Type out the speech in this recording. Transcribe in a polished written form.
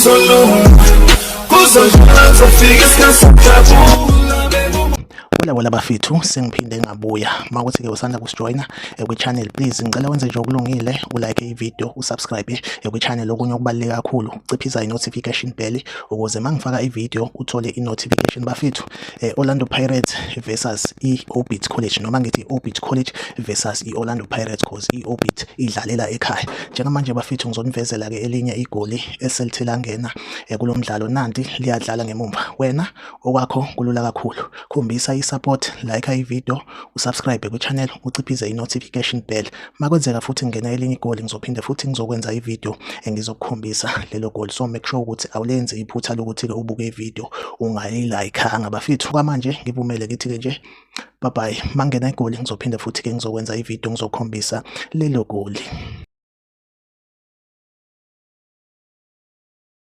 kuzolunga, kuzodlula kuzofika isikhathi sokujabula. Wala bafethu sengiphinde ngabuya makuthi ke usanda kusijoyina kwi-channel, please ngicela wenze nje okulungile, ulike i-video, usubscribe kwi-channel. Okunye okubaluleke kakhulu uciphiza i-notification bell ukuze mangifaka i-video uthole i-notification. Bafethu, Orlando Pirates versus i-Orbit College, noma ngithi i-Orbit College versus i-Orlando Pirates cause i-Orbit idlalela ekhaya. Njengamanje bafethu ngizonivezela ke elinye igoli eselithe langena kulo mdlalo, nanti liyadlala ngemumva. Wena okwakho kulula kakhulu, khombisa support, like i-video, usubscribe kwi-channel, uciphize i-notification bell. Makwenzeka futhi ngena elinye igoli ngizophinde futhi ngizokwenza i-video engizokukhombisa lelo goli. So make sure ukuthi awulenzi iphutha lokuthi ke ubuke i-video ungayilikeanga bafethu. Kwamanje ngivumele ngithi ke nje bye bye. Mangena igoli ngizophinde futhi ke ngizokwenza i-video ngizokukhombisa lelo goli.